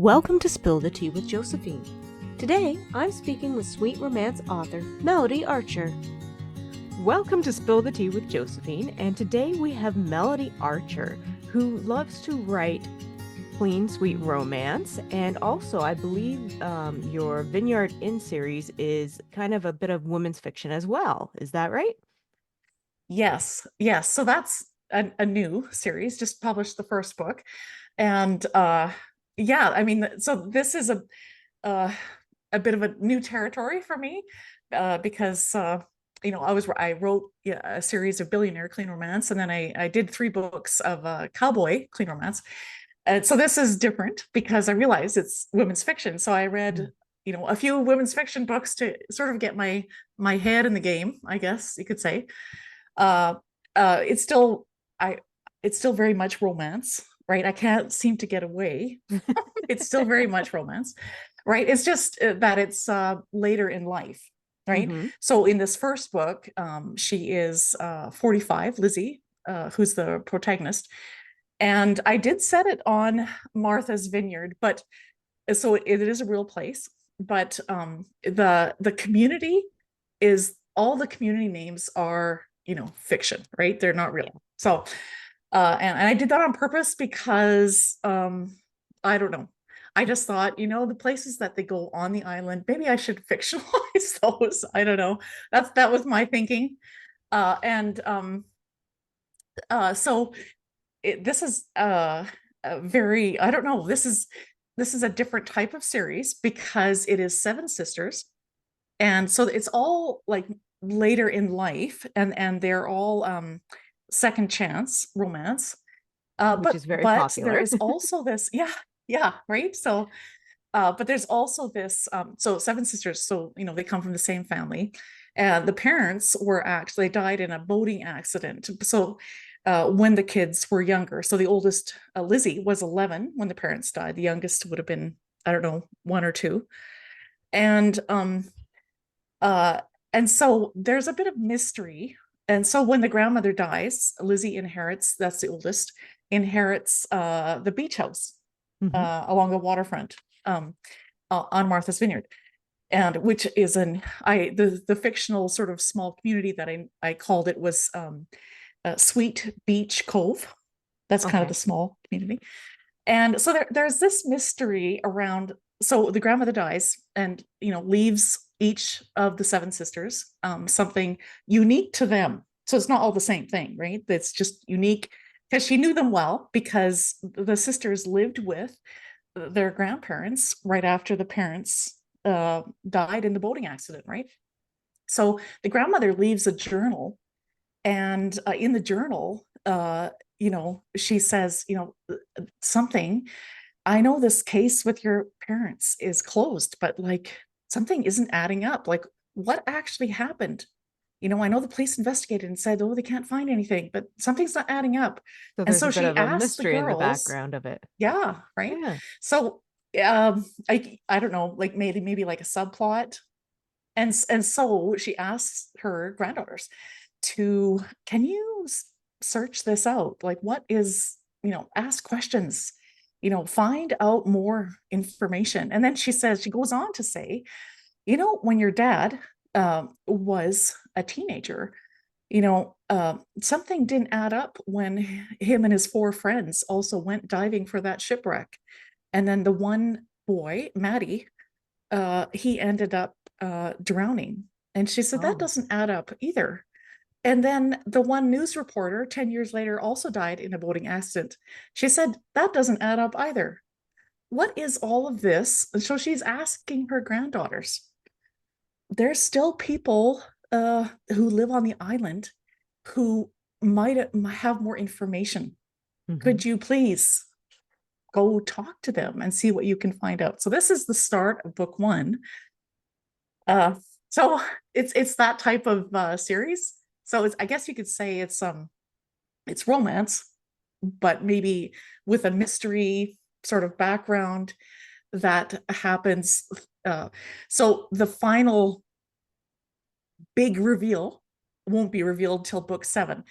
Welcome to Spill the Tea with Josephine. Today, I'm speaking with sweet romance author Melody Archer. Welcome to Spill the Tea with Josephine, and today we have Melody Archer, who loves to write clean, sweet romance, and also I believe your Vineyard Inn series is kind of a bit of women's fiction as well. Is that right? Yes. So that's a new series, just published the first book. And so this is uh, a bit of a new territory for me because I wrote a series of billionaire clean romance, and then I did 3 books of cowboy clean romance. And so this is different because I realized it's women's fiction. So I read, a few women's fiction books to sort of get my head in the game, I guess you could say. Uh, it's still it's still very much romance, right? I can't seem to get away. It's still very much romance, right? It's just that it's later in life, right? Mm-hmm. So in this first book, she is 45, Lizzie, who's the protagonist, and I did set it on Martha's Vineyard, but so it is a real place, but the community is all the community names are fiction, right? They're not real. So and I did that on purpose because I don't know. I just thought, the places that they go on the island, maybe I should fictionalize those. I don't know. That was my thinking. And so this is a very, I don't know, this is a different type of series because it is 7 sisters. And so it's all like later in life, and they're all second chance romance. Which But is very there popular. is also this, yeah, right. So but there's also this, so 7 sisters, so they come from the same family, and the parents were actually died in a boating accident. So when the kids were younger, so the oldest, Lizzie, was 11 when the parents died. The youngest would have been, I don't know, 1 or 2. And uh, and so there's a bit of mystery. And so when the grandmother dies, Lizzie inherits, that's the oldest, inherits the beach house Mm-hmm. along the waterfront, on Martha's Vineyard. And which is the fictional sort of small community that I called it was Sweet Beach Cove. That's kind of Okay. the small community. And so there's this mystery around. So the grandmother dies and leaves each of the 7 sisters something unique to them. So it's not all the same thing, right? It's just unique because she knew them well, because the sisters lived with their grandparents right after the parents died in the boating accident, right? So the grandmother leaves a journal, and in the journal, she says, something. I know this case with your parents is closed, but like something isn't adding up. Like, what actually happened? I know the police investigated and said, oh, they can't find anything, but something's not adding up. So And there's so a bit she of a asked the mystery in the girls, background of it. yeah, right. Yeah. So I don't know, like maybe like a subplot. And so she asks her granddaughters to, can you search this out? Like, what is, ask questions, find out more information. And then she goes on to say, when your dad was a teenager, something didn't add up when him and his 4 friends also went diving for that shipwreck. And then the one boy, Maddie, he ended up drowning. And she said, that Oh. doesn't add up either. And then the one news reporter 10 years later also died in a boating accident. She said, that doesn't add up either. What is all of this? And so she's asking her granddaughters. There's still people who live on the island who might have more information. Mm-hmm. Could you please go talk to them and see what you can find out? So this is the start of book 1. So it's that type of series. So I guess you could say it's romance, but maybe with a mystery sort of background that happens. So the final big reveal won't be revealed till book 7.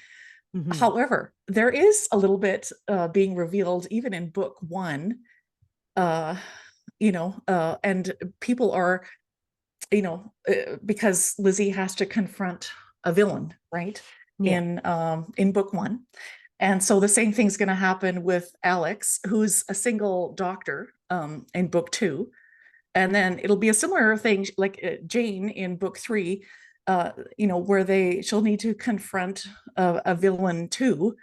Mm-hmm. However, there is a little bit being revealed even in book 1. and people are, because Lizzie has to confront a villain, right? Yeah. In book one. And so the same thing's going to happen with Alex, who's a single doctor in book two. And then it'll be a similar thing like Jane in book three, where she'll need to confront a villain too.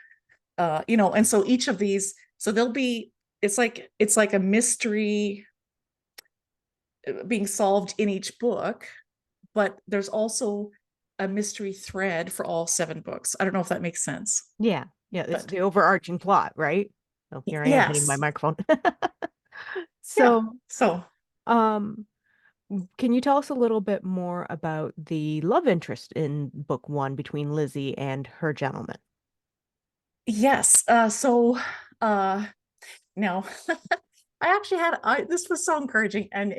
And so each of these, so there'll be, it's like a mystery being solved in each book, but there's also a mystery thread for all 7 books. I don't know if that makes sense. Yeah. Yeah. It's But the overarching plot, right? Oh, here I am hitting my yes. microphone. Yeah. So, So um, can you tell us a little bit more about the love interest in book one between Lizzie and her gentleman? yes. Uh now I actually this was so encouraging, and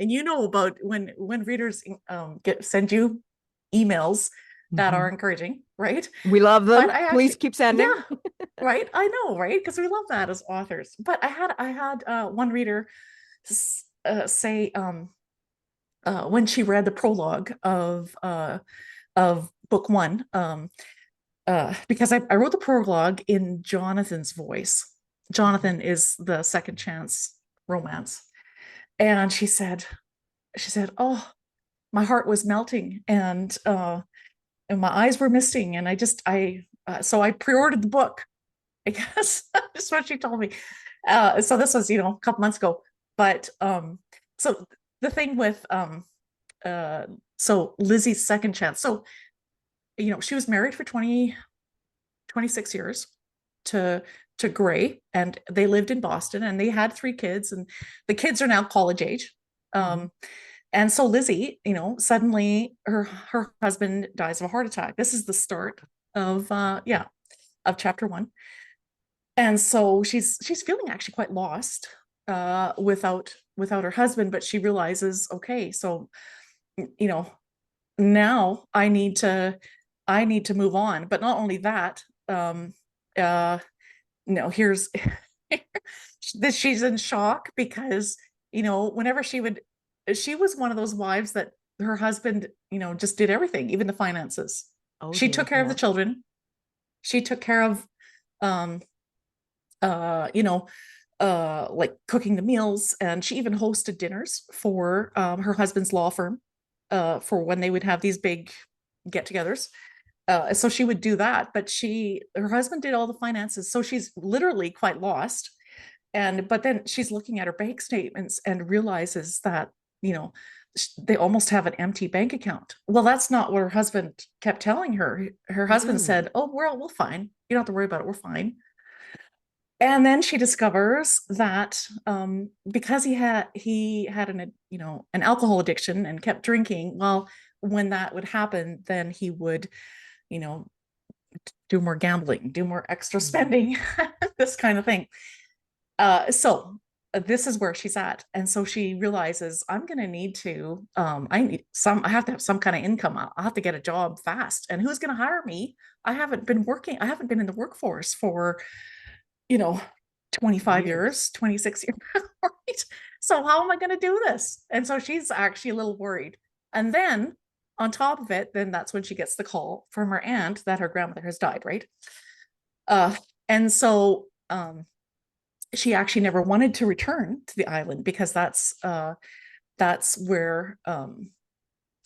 about when readers send you emails that are Mhm. encouraging, right? We love But them. I Please actually, keep sending. yeah, right. I know, right? Because we love that as authors. But I had one reader say when she read the prologue of book one, because I wrote the prologue in Jonathan's voice. Mhm. Jonathan is the second chance romance. And she said, "Oh, my heart was melting and my eyes were misting. And so I pre-ordered the book, I guess." That's what she told me. So this was, a couple months ago. But so the thing with uh, so Lizzie's second chance. So, she was married for 26 years to Gray, and they lived in Boston, and they had 3 kids, and the kids are now college age. Mhm. Um, and so Lizzie, suddenly her husband dies of a heart attack. This is the start of of chapter one. And so she's feeling actually quite lost without her husband, but she realizes, okay, so you know, now I need to move on. But not only that, uh no, here's that she's in shock because, whenever she was one of those wives that her husband, just did everything, even the finances. Oh She dear. took care of the Yeah. children. She took care of, um, uh, you know, like cooking the meals, and she even hosted dinners for her husband's law firm for when they would have these big get-togethers. So she would do that, but her husband did all the finances, so she's literally quite lost. But then she's looking at her bank statements and realizes that, you know, they almost have an empty bank account. Well, that's not what her husband kept telling her. Her husband Mm. said, "Oh, we're fine. You don't have to worry about it. We're fine." And then she discovers that because he had an alcohol addiction and kept drinking. Well, when that would happen, then he would, you know, do more gambling, do more extra Mhm. spending, this kind of thing. So this is where she's at. And so she realizes, I'm going to need to, I have to have some kind of income. I'll have to get a job fast. And who's going to hire me? I haven't been working. I haven't been in the workforce for, you know, 25 Years. years, 26 years. Right? So how am I going to do this? And so she's actually a little worried. And then on top of it, then that's when she gets the call from her aunt that her grandmother has died, right? Uh, and so she actually never wanted to return to the island because that's where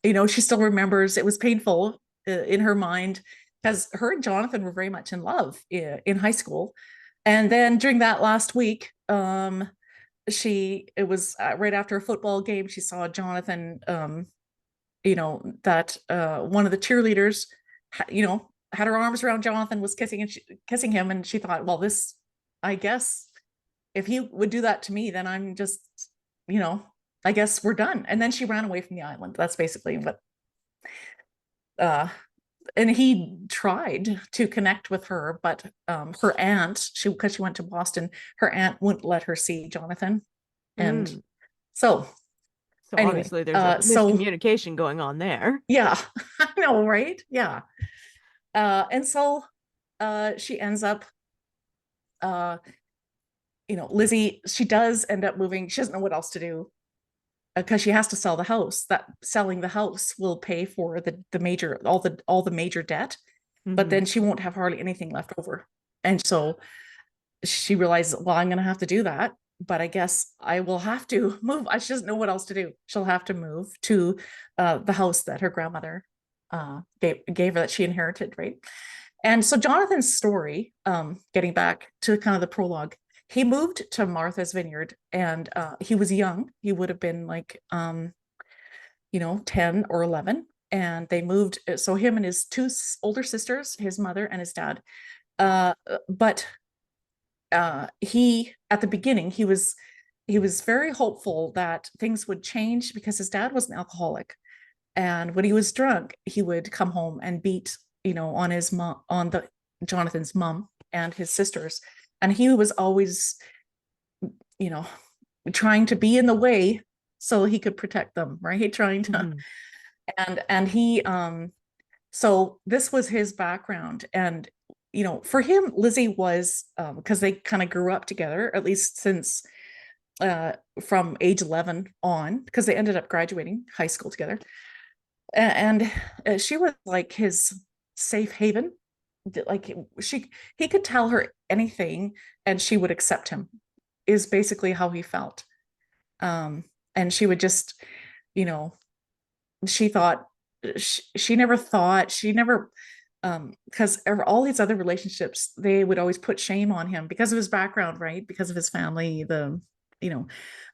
she still remembers. It was painful in her mind because her and Jonathan were very much in love in high school. And then during that last week, it was right after a football game, she saw Jonathan, that one of the cheerleaders, had her arms around Jonathan, was kissing him, and she thought, well, this, I guess, if he would do that to me, then I'm just, you know, I guess we're done. And then she ran away from the island. That's basically what, uh, and he tried to connect with her, but her aunt, because she went to Boston, her aunt wouldn't let her see Jonathan. And Mm. so So anyway, obviously there's a so miscommunication going on there. yeah, I know, right? Yeah. And so she ends up, Lizzie, she does end up moving. She doesn't know what else to do. because she has to sell the house. That selling the house will pay for the major all the major debt, but Mm-hmm. then she won't have hardly anything left over. And so she realizes, well, I'm going to have to do that, but I guess I will have to move. She doesn't know what else to do. She'll have to move to the house that her grandmother gave her, that she inherited, right? And so Jonathan's story, getting back to kind of the prologue, he moved to Martha's Vineyard, and he was young. He would have been like, 10 or 11. And they moved. So him and his two older sisters, his mother and his dad. But he, at the beginning, he was very hopeful that things would change because his dad was an alcoholic. And when he was drunk, he would come home and beat, on his mom, on the Jonathan's mom and his sisters. And he was always, you know, trying to be in the way so he could protect them, right? Trying to, Mm-hmm. and he, so this was his background. And, for him, Lizzie was, because they kind of grew up together, at least since from age 11 on, because they ended up graduating high school together. And she was like his safe haven. Like he could tell her anything and she would accept him, is basically how he felt. And she would just, you know, she thought, she never, because all these other relationships, they would always put shame on him because of his background, right? Because of his family, you know,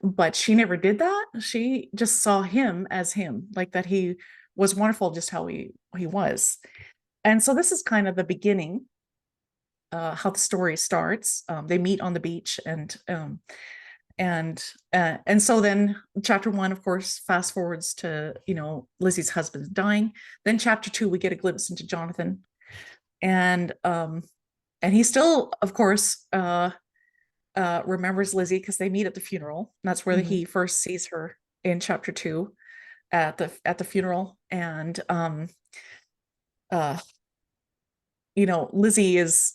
but she never did that. She just saw him as him, like that he was wonderful, just how he was. And so this is kind of the beginning, how the story starts. They meet on the beach, and so then chapter 1, of course, fast forwards to, Lizzie's husband dying. Then chapter 2, we get a glimpse into Jonathan, and he still, of course, remembers Lizzie because they meet at the funeral. That's where Mm-hmm. he first sees her, in chapter 2, at the funeral. And uh Lizzie is,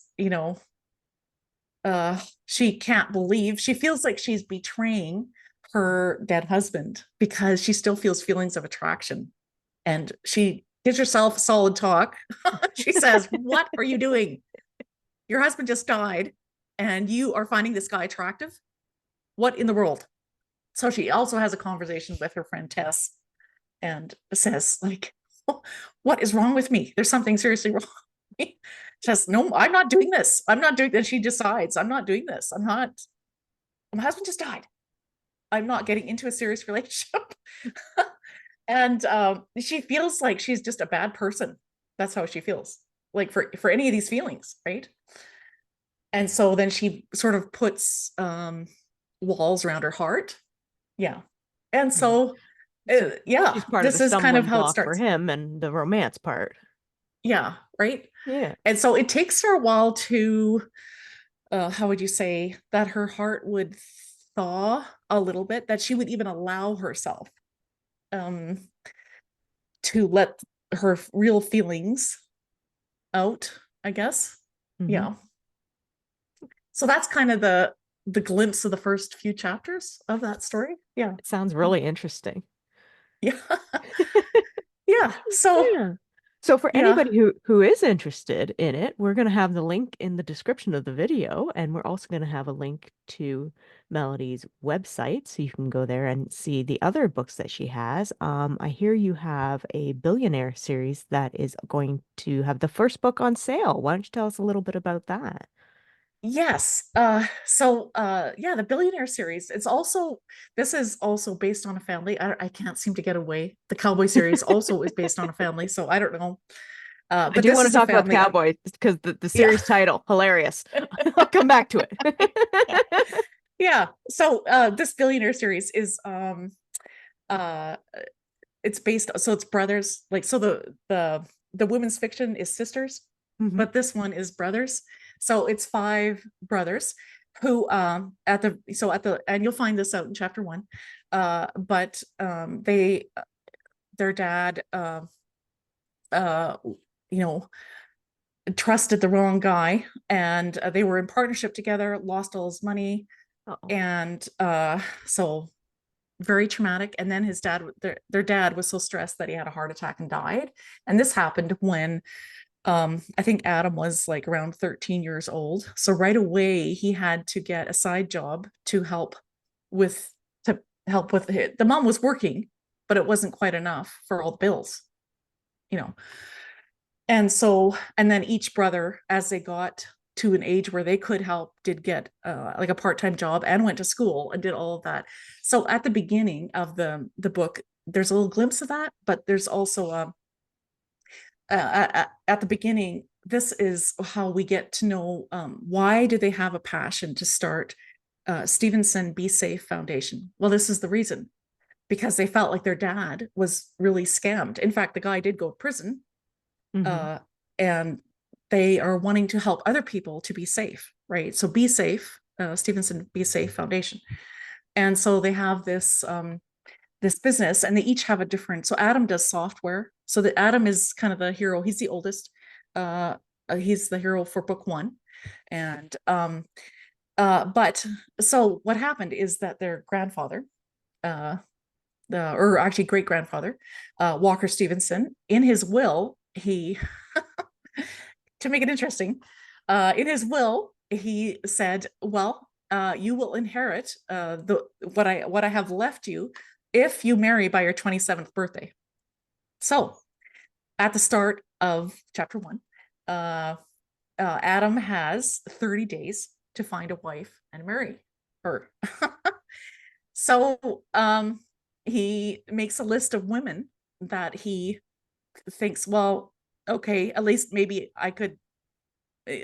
she can't believe, she feels like she's betraying her dead husband because she still feels feelings of attraction. And she gives herself a solid talk. She says, "What are you doing? Your husband just died and you are finding this guy attractive? What in the world?" So she also has a conversation with her friend Tess and says, like, "What is wrong with me? There's something seriously wrong." Just, "No, I'm not doing this. I'm not doing this." She decides, "I'm not doing this. I'm not, my husband just died. I'm not getting into a serious relationship." And she feels like she's just a bad person. That's how she feels, like, for any of these feelings, right? And so then she sort of puts walls around her heart. Yeah. And Mm-hmm. so So yeah, she's part of the this is kind of stumbling how it block for starts. him and the romance part. Yeah, right. Yeah. And so it takes her a while to, how would you say, that her heart would thaw a little bit, that she would even allow herself um, to let her real feelings out, I guess. Mm-hmm. Yeah. So that's kind of the glimpse of the first few chapters of that story. Yeah. It sounds really interesting. Yeah. Yeah. So Yeah. So for yeah. anybody who is interested in it, we're going to have the link in the description of the video, and we're also going to have a link to Melody's website, so you can go there and see the other books that she has. I hear you have a Billionaire series that is going to have the first book on sale. Why don't you tell us a little bit about that? Yes. So yeah, the Billionaire series. This is also based on a family. I can't seem to get away. The Cowboy series also is based on a family, so I don't know. I But do this want to is a talk about the family. Cowboys because the Yeah. series title, hilarious. I'll come back to Yeah. it. Yeah. So this Billionaire series is uh it's based, so it's brothers, like, so the women's fiction is sisters, Mhm. but this one is brothers. So it's 5 brothers who, and you'll find this out in chapter 1. But their dad, uh you know trusted the wrong guy, and they were in partnership together, lost all his money. Uh-oh. And so very traumatic. And then his dad, their dad was so stressed that he had a heart attack and died. And this happened when I think Adam was like around 13 years old. So right away he had to get a side job with to help with it. The mom was working, but it wasn't quite enough for all the bills, you know. And so, and then each brother, as they got to an age where they could help, did get like a part-time job and went to school and did all of that. So at the beginning of the book, there's a little glimpse of that, but there's also at the beginning, this is how we get to know why do they have a passion to start Stevenson Be Safe Foundation. Well, this is the reason, because they felt like their dad was really scammed. In fact, the guy did go to prison, and they are wanting to help other people to be safe, right? So Be Safe, Stevenson Be Safe Foundation. And so they have this this business, and they each have a different. So Adam does software. So that Adam is kind of the hero. He's the oldest. He's the hero for book one, and but so what happened is that their grandfather, or actually great grandfather, Walker Stevenson, in his will, he to make it interesting, in his will, he said, "Well, you will inherit the what I have left you if you marry by your 27th birthday." So, at the start of chapter one, Adam has 30 days to find a wife and marry her. So, he makes a list of women that he thinks, well, okay, at least maybe I could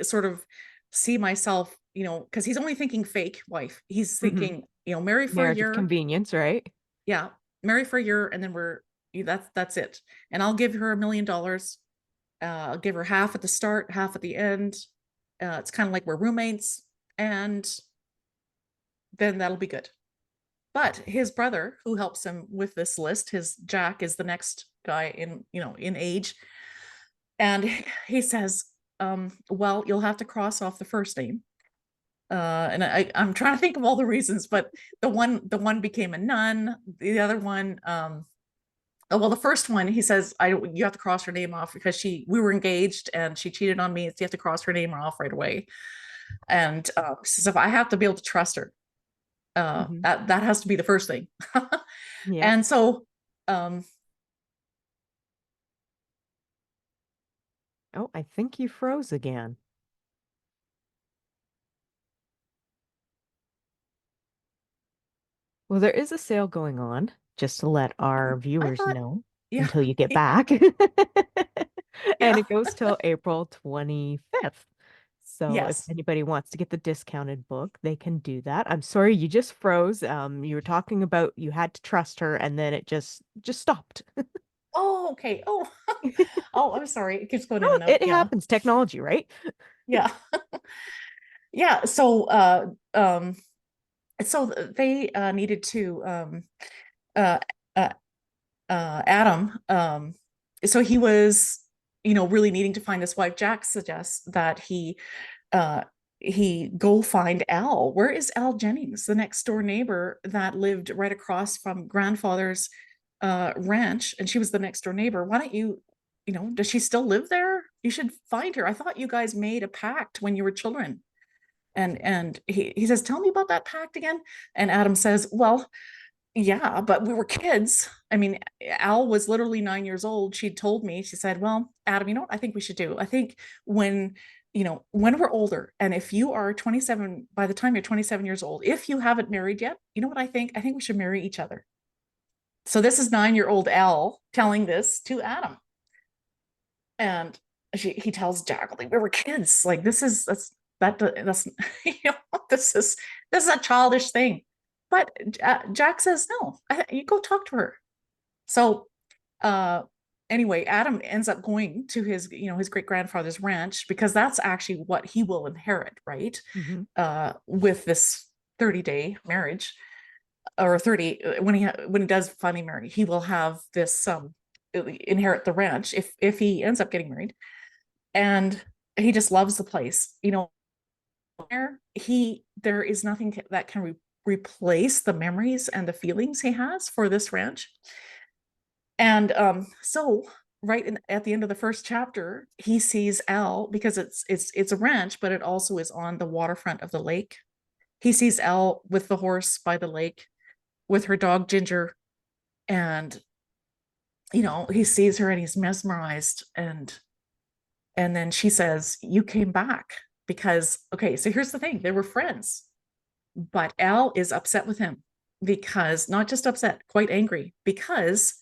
sort of see myself, because he's only thinking fake wife. He's thinking, marry for a Marriage of year. convenience, right? Yeah, marry for a year, and then that's it. And I'll give her $1 million. I'll give her half at the start, half at the end. It's kind of like we're roommates, and then that'll be good. But his brother, who helps him with this list, his Jack is the next guy in age, and he says, well, you'll have to cross off the first name. And I'm trying to think of all the reasons, but the one became a nun. The other one, well, the first one, he says, you have to cross her name off because we were engaged and she cheated on me. So you have to cross her name off right away. And says, if I have to be able to trust her, that has to be the first thing. Yeah. And so, oh, I think you froze again. Well, there is a sale going on, just to let our I viewers thought, know yeah, until you get yeah, back. And yeah, it goes till April 25th. So if yes. anybody wants to get the discounted book, they can do that. I'm sorry, you just froze. You were talking about you had to trust her, and then it just stopped. Oh, okay. Oh, oh, I'm sorry. It keeps going in No, and out. it Yeah, happens. Technology, right? yeah, yeah. So they needed to uh, uh, Adam. So he was, really needing to find his wife. Jack suggests that uh, he go find Al. Where is Al Jennings, the next door neighbor that lived right across from grandfather's ranch, and she was the next door neighbor. Why don't you, does she still live there? You should find her. I thought you guys made a pact when you were children. And he says, tell me about that pact again. And Adam says, well, yeah, but we were kids. I mean, Al was literally 9 years old. She told me, she said, well, Adam, you know what I think we should do? I think when we're older, and if you are 27, by the time you're 27 years old, if you haven't married yet, you know what I think? I think we should marry each other. So this is 9-year-old Al telling this to Adam. And he tells Jack, like, we were kids. Like, that's this is a childish thing. But Jack says, no, you go talk to her. So anyway, Adam ends up going to his great grandfather's ranch, because that's actually what he will inherit, right? With this 30-day marriage, or 30, when he does finally marry, he will have this inherit the ranch if he ends up getting married. And he just loves the place. There is nothing that can replace the memories and the feelings he has for this ranch. And so at the end of the first chapter, he sees Al, because it's a ranch, but it also is on the waterfront of the lake. He sees Al with the horse by the lake with her dog Ginger, and he sees her and he's mesmerized. And then she says, "You came back because," okay, so here's the thing, they were friends, but Al is upset with him, because, not just upset, quite angry, because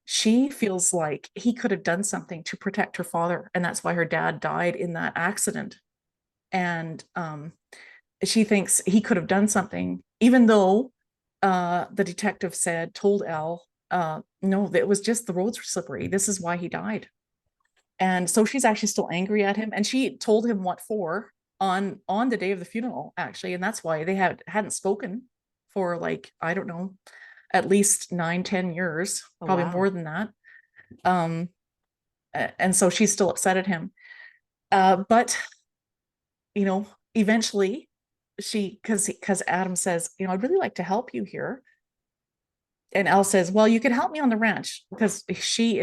she feels like he could have done something to protect her father, and that's why her dad died in that accident. And she thinks he could have done something, even though the detective told Al, no, it was just the roads were slippery. This is why he died. And so she's actually still angry at him, and she told him what for on the day of the funeral, actually, and that's why they hadn't spoken for, like, I don't know, at least 9-10 years, Oh, probably wow. more than that. And so she's still upset at him, but eventually because Adam says, "I'd really like to help you here," and Al says, "Well, you can help me on the ranch," because she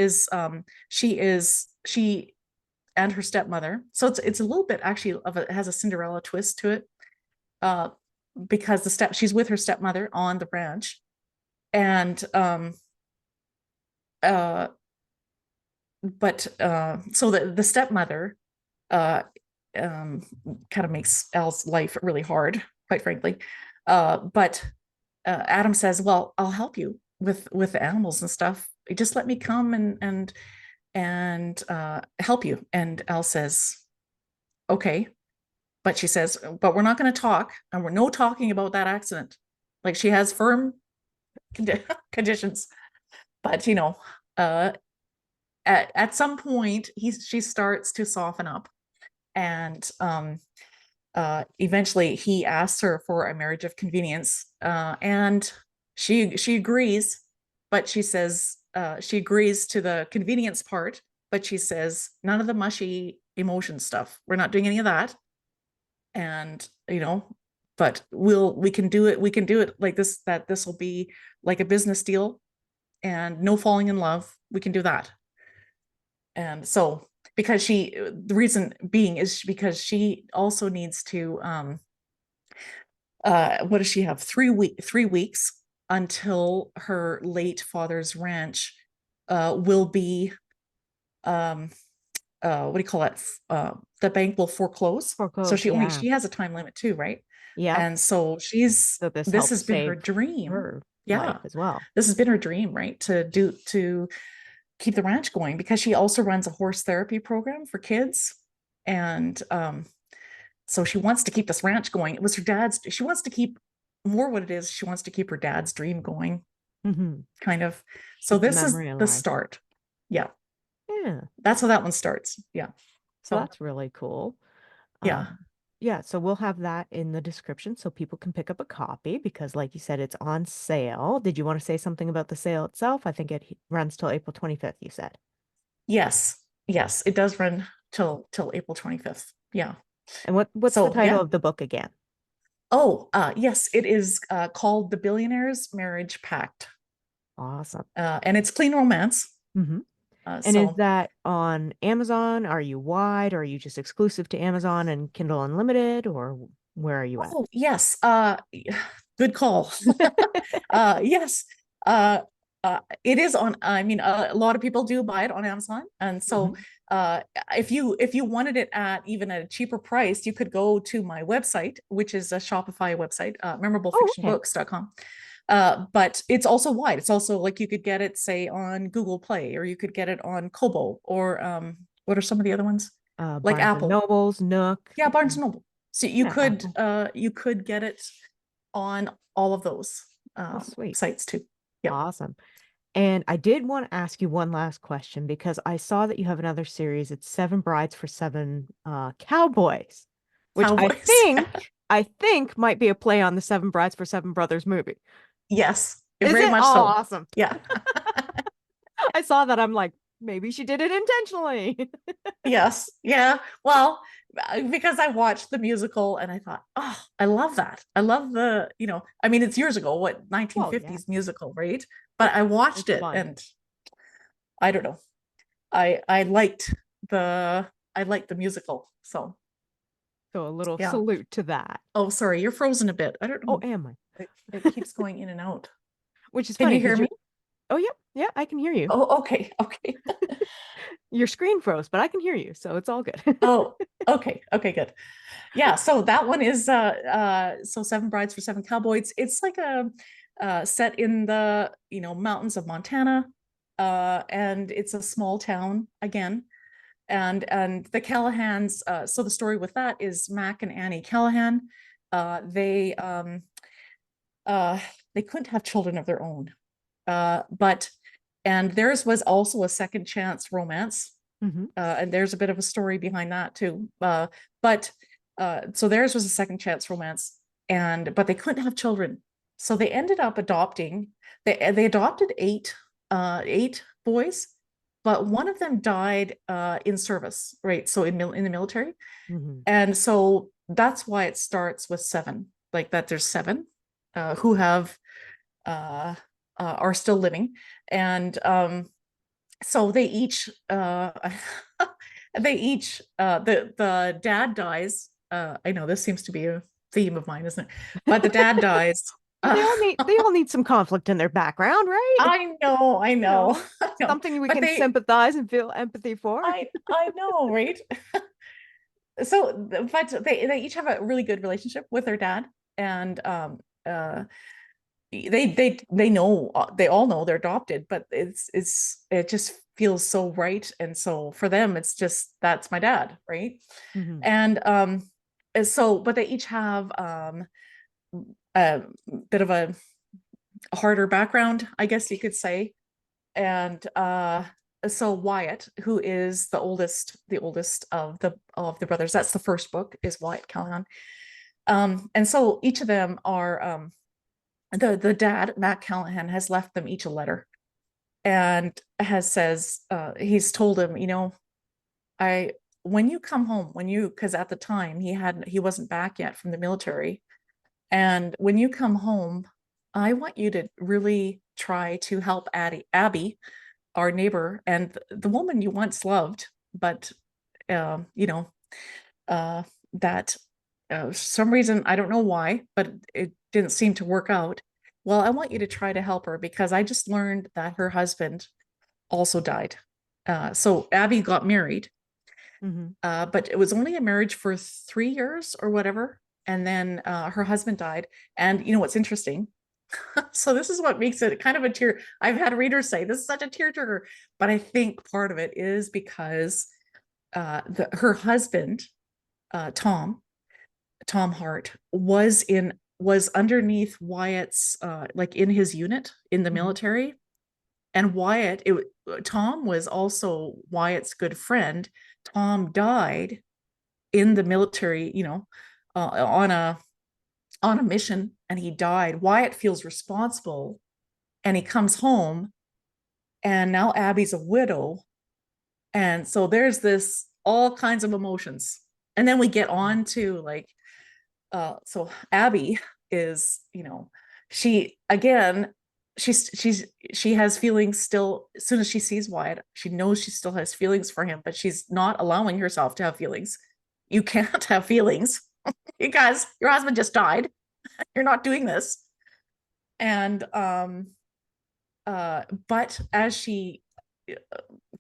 and her stepmother. So it's a little bit, actually, it has a Cinderella twist to it, because she's with her stepmother on the ranch, and but so the stepmother kind of makes Al's life really hard, quite frankly. But Adam says, "Well, I'll help you with the animals and stuff. Just let me come and help you." And Al says, "Okay." But she says, "But we're not going to talk, and we're no talking about that accident." Like, she has firm conditions. But at some point, she starts to soften up, and eventually he asks her for a marriage of convenience, and she agrees, but she says, she agrees to the convenience part, but she says, none of the mushy emotion stuff. We're not doing any of that. And but we can do it like this, that this will be like a business deal, and no falling in love. We can do that. And so, because the reason being is because she also needs to what does she have, 3 weeks until her late father's ranch will be what do you call it, the bank will foreclose. So Foreclose, yeah. she has a time limit too, right? Yep. And so So this this helps has been her save dream. her life Yeah, as well. this has been her dream, right? To keep the ranch going, because she also runs a horse therapy program for kids. And so she wants to keep this ranch going. It was her dad's. She wants to keep more what it is. She wants to keep her dad's dream going, Hmm. kind of. So Keep the this is memory the alive. start. Yeah, Yeah. that's how that one starts. Yeah. So So that's really cool. yeah. Yeah, so we'll have that in the description so people can pick up a copy because, like you said, it's on sale. Did you want to say something about the sale itself? I think it runs till April 25th, you said. Yes. Yes. It does run till April 25th. Yeah. And what's the So title yeah. of the book again? Oh, yes, it is called The Billionaires Marriage Pact. Awesome. And it's clean romance. Hmm. And is So that on Amazon? Are you wide? Or are you just exclusive to Amazon and Kindle Unlimited? Or where are you at? oh yes, good call. Yes, it is on. I mean, a lot of people do buy it on Amazon, and so Mhm. if you wanted it at even a cheaper price, you could go to my website, which is a Shopify website, Oh, okay. memorablefictionbooks.com. But it's also wide. It's also like you could get it, say, on Google Play, or you could get it on Kobo, or what are some of the other ones? Like Barnes and Apple. Nobles, Nook. Yeah, Barnes and Noble. So Yeah, Apple. you could get it on all of those Oh, sweet. sites too. Yep. Awesome. And I did want to ask you one last question because I saw that you have another series. It's Seven Brides for Seven Cowboys, which Cowboys. I think might be a play on the Seven Brides for Seven Brothers movie. Yes, Is very it? Oh, much so. awesome. Yeah. I saw that. I'm like, maybe she did it intentionally. Yes. Yeah. Well, because I watched the musical and I thought, oh, I love that. I love the, I mean, it's years ago, what, Well, yeah, 1950s musical, right? But it's I watched it's it fun. and I don't know. I liked the I liked the musical. So So a little yeah. salute to that. Oh, sorry, you're frozen a bit. I don't Oh, know. am I? It keeps going in and out. Which is Can funny you hear because me? you're. Oh, yeah, yeah, I can hear you. Oh, okay, okay. Your screen froze, but I can hear you, so it's all good. Oh, okay, okay, good. Yeah, so that one is so Seven Brides for Seven Cowboys. It's like a set in the mountains of Montana, and it's a small town again. And the Callahans. So the story with that is Mac and Annie Callahan. Uh, they couldn't have children of their own, but and theirs was also a second chance romance. Hmm. And there's a bit of a story behind that too. But so theirs was a second chance romance, but they couldn't have children, so they ended up adopting. They adopted eight boys, but one of them died in service, right? So in the military, Hmm. and so that's why it starts with seven, like that. There's seven who have are still living, and so they each the dad dies. I know this seems to be a theme of mine, isn't it? But the dad dies. Well, uh, they all need some conflict in their background, right? I You know, know, I know, something we but can sympathize and feel empathy for. I know, right? So but they each have a really good relationship with their dad, and they know, they all know they're adopted, but it just feels so right. And so for them it's just, that's my dad, right? Hmm. And so but they each have a bit of a harder background, I guess you could say. And so Wyatt, who is the oldest of the brothers, that's the first book, is Wyatt Callahan. And so each of them are the dad, Matt Callahan, has left them each a letter, and he's told him, I when you come home, because at the time he wasn't back yet from the military, and when you come home, I want you to really try to help Abby, our neighbor, and the woman you once loved, but um, you know, uh, that some reason, I don't know why, but it didn't seem to work out. Well, I want you to try to help her because I just learned that her husband also died. So Abby got married, Hmm. but it was only a marriage for 3 years or whatever. And then her husband died. And you know what's interesting? So this is what makes it kind of a tear. I've had readers say this is such a tearjerker, but I think part of it is because her husband, Tom, Tom Hart, was underneath Wyatt's, like in his unit in the Hmm. military. And Tom was also Wyatt's good friend. Tom died in the military, on a mission, and he died. Wyatt feels responsible, and he comes home, and now Abby's a widow, and so there's this all kinds of emotions. And then we get on to like, so Abby is, she again, she has feelings still. As soon as she sees Wyatt, she knows she still has feelings for him, but she's not allowing herself to have feelings. You can't have feelings because your husband just died. You're not doing this. And but as she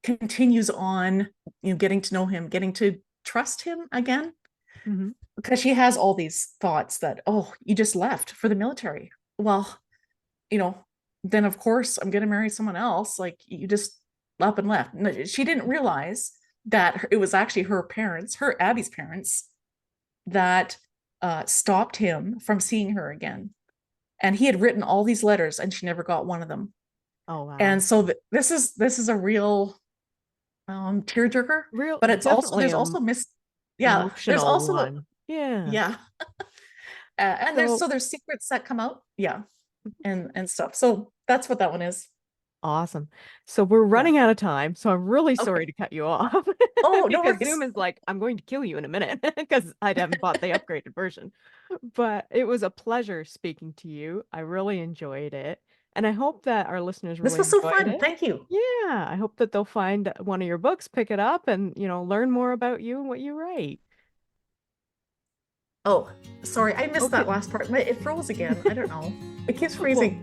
continues on, getting to know him, getting to trust him again, Hmm. because she has all these thoughts that, oh, you just left for the military. Well, you know, then of course I'm going to marry someone else. Like, you just up and left. She didn't realize that it was actually her parents, her Abby's parents, that stopped him from seeing her again. And he had written all these letters, and she never got one of them. Oh, wow. And so this is a real tearjerker. Real, But it's also definitely there's also yeah, there's emotional also one. Yeah. yeah, and there's So, so there's secrets that come out, yeah, and stuff. So that's what that one is. Awesome. So we're Yeah. running out of time, so I'm really sorry Okay. to cut you off Oh, no because worries. Zoom is like, I'm going to kill you in a minute because I haven't bought the upgraded version. But it was a pleasure speaking to you. I really enjoyed it. And I hope that our listeners This really was so enjoyed fun. it. Thank you. Yeah, I hope that they'll find one of your books, pick it up, and, learn more about you and what you write. Oh, sorry, I missed Okay. that last part. It froze again. I don't know. It keeps Well, freezing.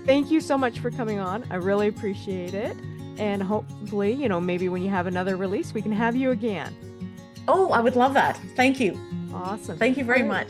thank you so much for coming on. I really appreciate it. And hopefully, maybe when you have another release, we can have you again. Oh, I would love that. Thank you. Awesome. Thank you All very right. much.